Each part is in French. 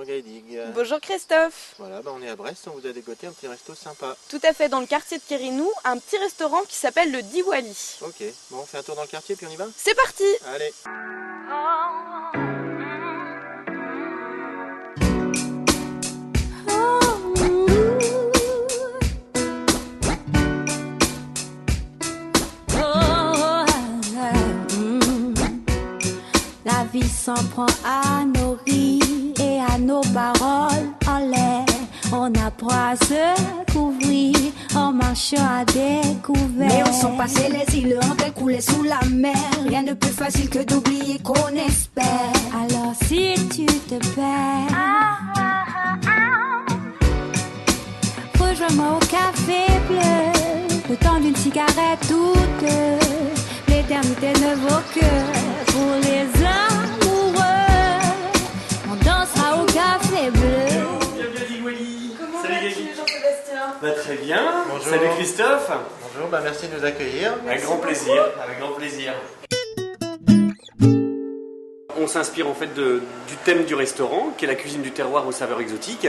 Gaëdig. Bonjour Christophe. Voilà, on est à Brest, on vous a dégoté un petit resto sympa. Tout à fait, dans le quartier de Kérinou, un petit restaurant qui s'appelle le Diwali. Ok, bon on fait un tour dans le quartier puis on y va? C'est parti. Allez. La vie s'en prend à nos rires et à nos paroles en l'air. On apprend à se couvrir en marchant à découvert. Mais on sent passer les îles, on peut couler sous la mer. Rien de plus facile que d'oublier qu'on espère. Alors si tu te perds, rejoins-moi au café bleu. Le temps d'une cigarette ou deux. L'éternité ne vaut que pour les amoureux. On dansera au café bleu. Bienvenue à Diwali. Comment Salut vas-tu Gaëdig. Jean-Sébastien? Très bien. Bonjour. Salut Christophe. Bonjour, merci de nous accueillir. Avec grand plaisir. Avec grand plaisir. On s'inspire en fait du thème du restaurant, qui est la cuisine du terroir aux saveurs exotiques.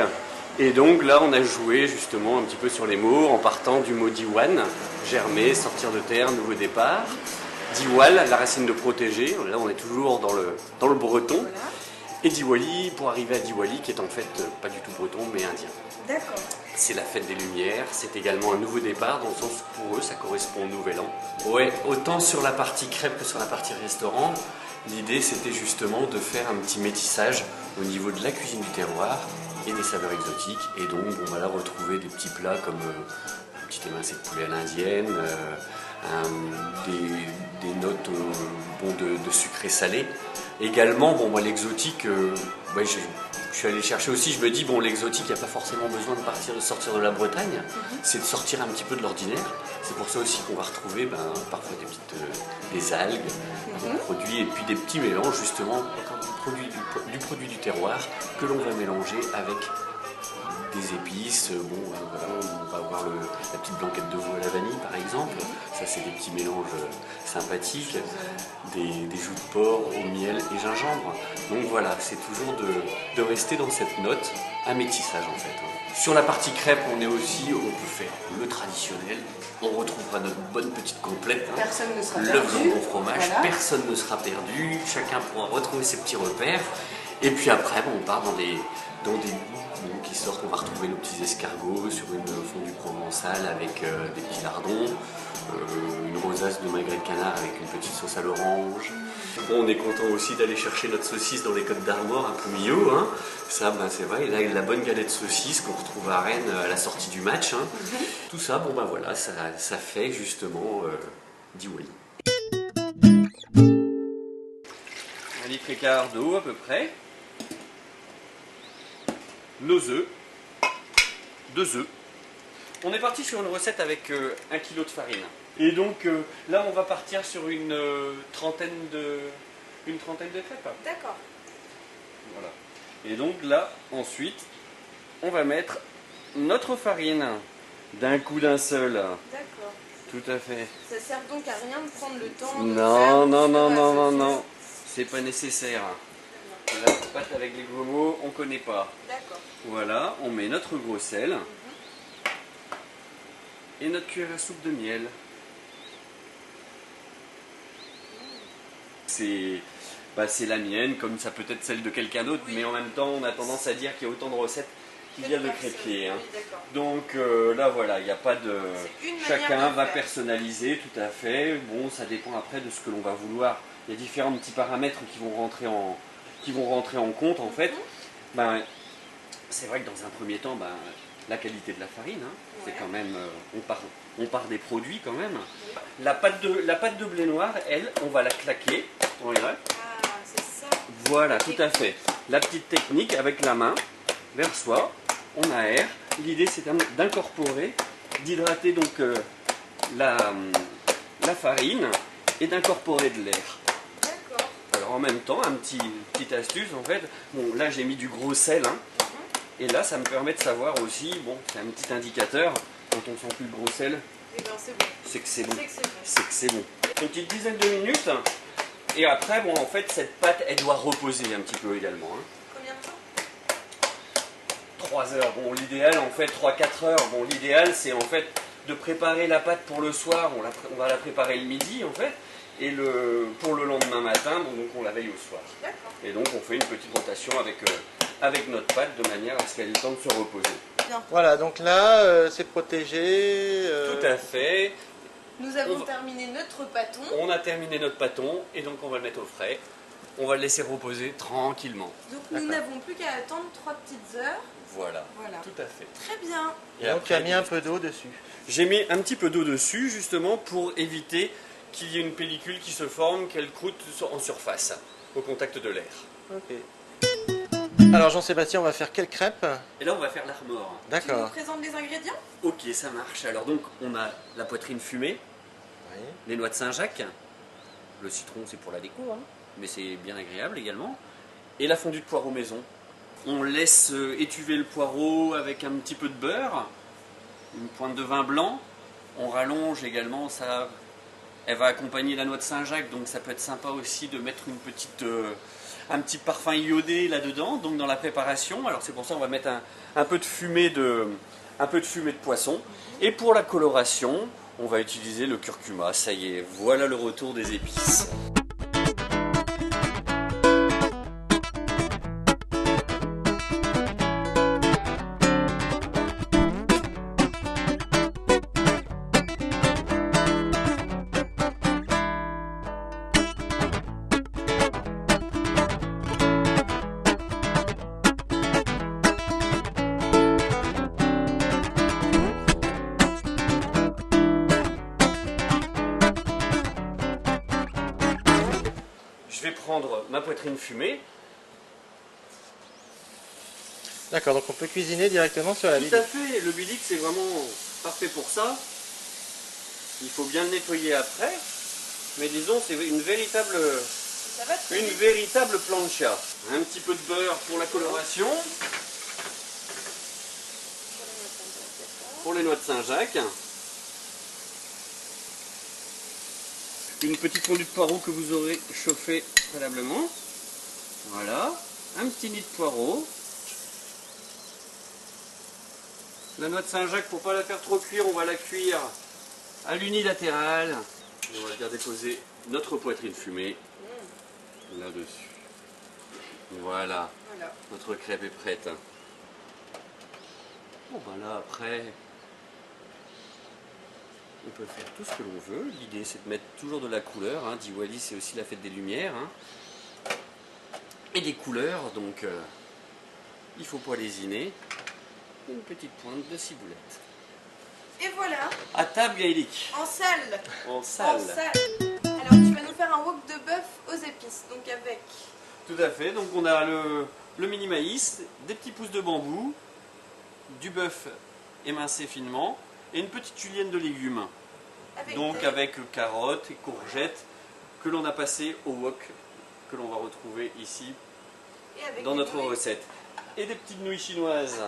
Et donc là, on a joué justement un petit peu sur les mots en partant du mot diwan, germer, sortir de terre, nouveau départ. Diwal, la racine de protéger. Là, on est toujours dans le breton. Et Diwali, pour arriver à Diwali, qui est en fait pas du tout breton, mais indien. D'accord. C'est la fête des Lumières, c'est également un nouveau départ, dans le sens où pour eux, ça correspond au Nouvel An. Ouais, autant sur la partie crêpe que sur la partie restaurant, l'idée c'était justement de faire un petit métissage au niveau de la cuisine du terroir et des saveurs exotiques. Et donc, on va là retrouver des petits plats comme un petit émincé de poulet à l'indienne, des notes de sucré salé. Également, moi l'exotique, je suis allé chercher aussi, je me dis, l'exotique, il n'y a pas forcément besoin de sortir de la Bretagne, c'est de sortir un petit peu de l'ordinaire. C'est pour ça aussi qu'on va retrouver parfois des algues, des produits, et puis des petits mélanges justement, encore du produit du terroir, que l'on va mélanger avec des épices. On va avoir la petite blanquette de veau à la vanille par exemple, ça c'est des petits mélanges sympathiques, des joues de porc au miel et gingembre. Donc voilà, c'est toujours de rester dans cette note, un métissage en fait. Sur la partie crêpe, on peut faire le traditionnel, on retrouvera notre bonne petite complète, Personne ne sera l'œuf perdu. au bon fromage, Voilà. personne ne sera perdu, chacun pourra retrouver ses petits repères. Et puis après, on part dans des goûts qui sortent. On va retrouver nos petits escargots sur une fondue provençale avec des petits lardons, une rosace de magret de canard avec une petite sauce à l'orange. On est content aussi d'aller chercher notre saucisse dans les Côtes d'Armor, un peu millau, hein. Ça, c'est vrai. Et là, la bonne galette saucisse qu'on retrouve à Rennes à la sortie du match, hein. Tout ça, voilà, ça fait justement Diwali. 1,15 litre d'eau à peu près. Nos œufs, 2 œufs. On est parti sur une recette avec 1 kg de farine. Et donc là, on va partir sur une trentaine de crêpes. D'accord. Voilà. Et donc là, ensuite, on va mettre notre farine d'un coup d'un seul. D'accord. Tout à fait. Ça sert donc à rien de prendre le temps de Non. C'est pas nécessaire. La pâte avec les gros mots, on connaît pas. D'accord. Voilà, on met notre gros sel et notre cuillère à soupe de miel. C'est la mienne, comme ça peut être celle de quelqu'un d'autre, mais en même temps, on a tendance à dire qu'il y a autant de recettes qu'il y a de crêpiers. Hein. Oui, d'accord. Donc là, voilà, il n'y a pas de... C'est une manière Chacun de va faire. personnaliser, tout à fait. Bon, ça dépend après de ce que l'on va vouloir. Il y a différents petits paramètres qui vont rentrer en compte, en fait. C'est vrai que dans un premier temps, la qualité de la farine, hein, c'est quand même, on part des produits quand même. La pâte de blé noir, elle, on va la claquer. On dirait. Ah, c'est ça. Voilà, tout à fait. La petite technique avec la main vers soi, on aère. L'idée c'est d'incorporer, d'hydrater donc la farine et d'incorporer de l'air. D'accord. Alors en même temps, petite astuce en fait. Bon, là j'ai mis du gros sel, hein. Et là, ça me permet de savoir aussi, c'est un petit indicateur, quand on sent plus le gros sel, Eh bien, c'est bon. c'est que c'est bon. C'est que c'est bon. C'est que c'est bon. Une petite dizaine de minutes, et après, en fait, cette pâte, elle doit reposer un petit peu également. Hein. Combien de temps? 3 heures. Bon, l'idéal, en fait, 3-4 heures. Bon, l'idéal, c'est en fait de préparer la pâte pour le soir. On va la préparer le midi, en fait. Et pour le lendemain matin, bon, donc on la veille au soir. D'accord. Et donc, on fait une petite rotation avec notre pâte de manière à ce qu'elle ait le temps de se reposer. Voilà, donc là, c'est protégé. Tout à fait. Nous avons terminé notre pâton. On a terminé notre pâton et donc on va le mettre au frais. On va le laisser reposer tranquillement. Donc nous n'avons plus qu'à attendre 3 petites heures. Voilà. Voilà. Tout à fait. Très bien. Et Donc tu as après, mis un peu d'eau dessus. j'ai mis un petit peu d'eau dessus justement pour éviter qu'il y ait une pellicule qui se forme, qu'elle croûte en surface, au contact de l'air. Ok. Alors Jean-Sébastien, on va faire quelle crêpe? Et là on va faire l'armor. Tu nous D'accord. présentes les ingrédients? Ok, ça marche. Alors donc on a la poitrine fumée, Oui. les noix de Saint-Jacques, le citron c'est pour la déco, hein, mais c'est bien agréable également, et la fondue de poireau maison. On laisse étuver le poireau avec un petit peu de beurre, une pointe de vin blanc, on rallonge également, ça, elle va accompagner la noix de Saint-Jacques, donc ça peut être sympa aussi de mettre un petit parfum iodé là-dedans, donc dans la préparation. Alors c'est pour ça qu'on va mettre un peu de fumée de poisson. Et pour la coloration, on va utiliser le curcuma. Ça y est, voilà le retour des épices. Je vais prendre ma poitrine fumée. D'accord, donc on peut cuisiner directement sur la Tout vide. à fait, le bilic c'est vraiment parfait pour ça. Il faut bien le nettoyer après. Mais disons, c'est une véritable Ça va très vite. plancha. Un petit peu de beurre pour la coloration. Pour les noix de Saint-Jacques. Une petite fondue de poireau que vous aurez chauffée préalablement. Voilà. Un petit nid de poireau. La noix de Saint-Jacques, pour ne pas la faire trop cuire, on va la cuire à l'unilatéral. Et on va bien déposer notre poitrine fumée là-dessus. Voilà. Voilà. Notre crêpe est prête. Bon ben là après, on peut faire tout ce que l'on veut. L'idée c'est de mettre toujours de la couleur. Hein. Diwali c'est aussi la fête des lumières. Hein. Et des couleurs, donc il ne faut pas lésiner. Une petite pointe de ciboulette. Et voilà, À table gaélique. en salle. En salle. En salle. Alors tu vas nous faire un wok de bœuf aux épices, donc avec Tout à fait. Donc on a le mini maïs, des petits pousses de bambou, du bœuf émincé finement et une petite julienne de légumes. Donc des- avec carottes et courgettes que l'on a passé au wok que l'on va retrouver ici et avec dans des notre nouilles. recette. Et des petites nouilles chinoises.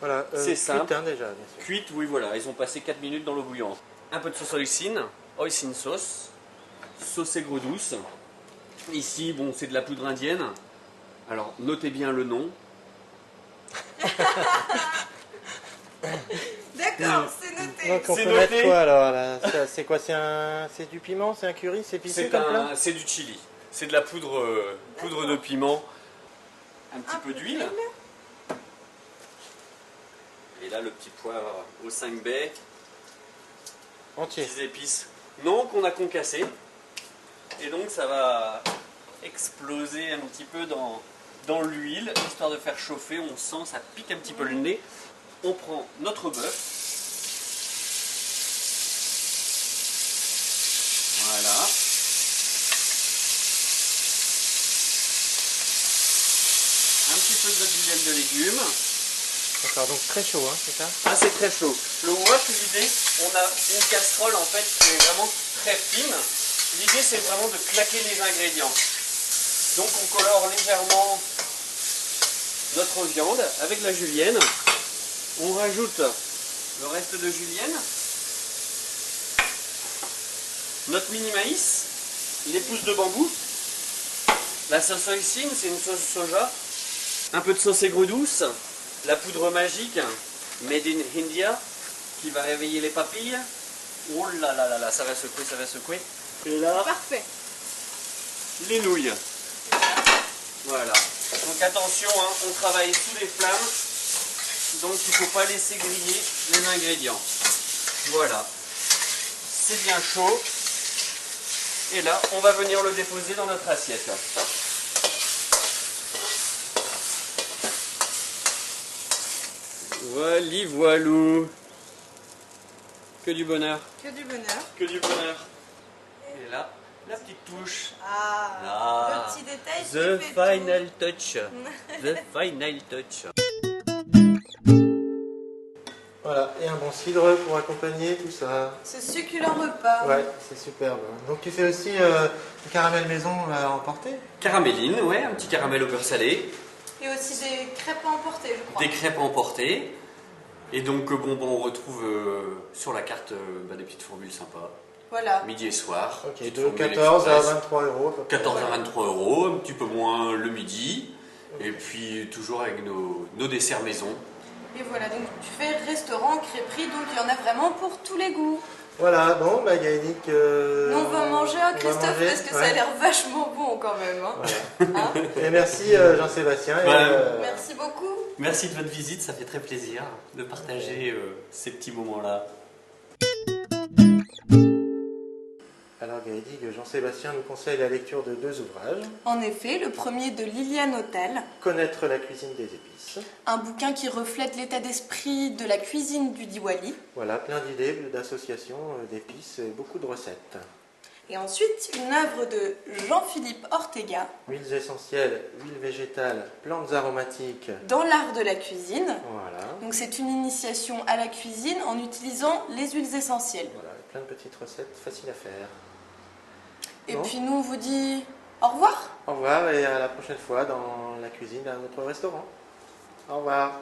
Voilà, C'est simple. cuites, hein, déjà, bien sûr. Cuites, oui voilà, ils ont passé 4 minutes dans l'eau bouillante. Un peu de sauce hoisin sauce, sauce aigre douce. Ici, bon, c'est de la poudre indienne. Alors, notez bien le nom. D'accord, c'est noté. Donc on C'est peut noté. mettre quoi alors là? C'est quoi? C'est du piment? C'est un curry? C'est épicé comme plat? C'est du chili. C'est de la poudre de piment. Un petit peu d'huile. Et là, le petit poivre aux 5 baies. Entier. Petites épices. Non, qu'on a concassé. Et donc, ça va exploser un petit peu dans l'huile, histoire de faire chauffer. On sent, ça pique un petit peu le nez. On prend notre bœuf. Voilà. Un petit peu de notre julienne de légumes. D'accord, donc très chaud, hein, c'est ça? Ah, c'est très chaud. Le wok, l'idée, on a une casserole en fait qui est vraiment très fine. L'idée, c'est vraiment de claquer les ingrédients. Donc, on colore légèrement notre viande avec la julienne. On rajoute le reste de julienne. Notre mini maïs, les pousses de bambou. La sauce hoisin, c'est une sauce soja. Un peu de sauce aigre douce. la poudre magique, made in India, qui va réveiller les papilles. Oh là là là là, ça va secouer, ça va secouer. Et là, Parfait. les nouilles. Voilà. Donc attention, hein, on travaille sous les flammes, donc il ne faut pas laisser griller les ingrédients. Voilà. C'est bien chaud. Et là, on va venir le déposer dans notre assiette. Voili voilou. Que du bonheur. Que du bonheur. Que du bonheur. Et là, la petite touche. Ah, le petit détail qui The fait final touch. The final touch. Voilà, et un bon cidre pour accompagner tout ça. ce succulent repas. Ouais, c'est superbe. Donc tu fais aussi du caramel maison à emporter? Caraméline, ouais, un petit caramel au beurre salé. Et aussi des crêpes à emporter, je crois. Des crêpes à emporter. Et donc, on retrouve sur la carte des petites formules sympas. Voilà. Midi et soir. Ok, Petite de formule 14 à express. 23 euros. 14 à 23 euros, un petit peu moins le midi. Et puis, toujours avec nos desserts maison. Et voilà, donc tu fais restaurant, crêperie, donc il y en a vraiment pour tous les goûts. Voilà, bon, bah Gaënic... Nous on va manger, hein, Christophe, parce que ça a ouais. l'air vachement bon quand même. Hein. Voilà. Hein. Et merci Jean-Sébastien. Merci beaucoup. Merci de votre visite, ça fait très plaisir de partager ces petits moments-là. Alors Gaënic, Jean-Sébastien nous conseille la lecture de 2 ouvrages. En effet, le premier de Liliane Hôtel, Connaître la cuisine des épices. un bouquin qui reflète l'état d'esprit de la cuisine du Diwali. Voilà, plein d'idées, d'associations, d'épices et beaucoup de recettes. Et ensuite, une œuvre de Jean-Philippe Ortega, Huiles essentielles, huiles végétales, plantes aromatiques. Dans l'art de la cuisine. Voilà, Donc c'est une initiation à la cuisine en utilisant les huiles essentielles. voilà, plein de petites recettes faciles à faire. Et Bon. puis nous on vous dit au revoir. Au revoir et à la prochaine fois dans la cuisine d'un autre restaurant. Au revoir.